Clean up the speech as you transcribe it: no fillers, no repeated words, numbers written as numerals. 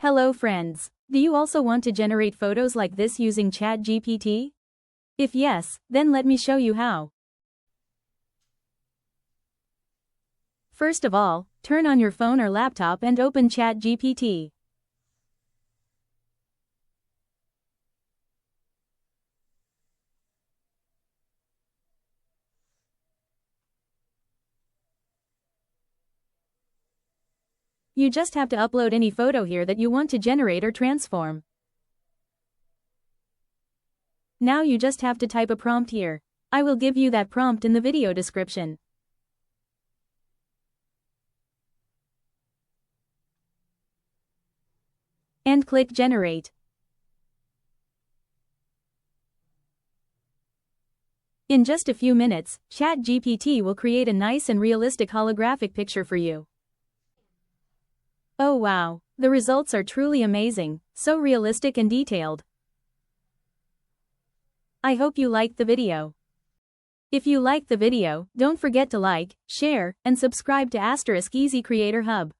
Hello friends. Do you also want to generate photos like this using ChatGPT? If yes, then let me show you how. First of all, turn on your phone or laptop and open ChatGPT. You just have to upload any photo here that you want to generate or transform. Now you just have to type a prompt here. I will give you that prompt in the video description. And click Generate. In just a few minutes, ChatGPT will create a nice and realistic holographic picture for you. Oh wow, the results are truly amazing, so realistic and detailed. I hope you liked the video. If you liked the video, don't forget to like, share, and subscribe to Easy Creator Hub.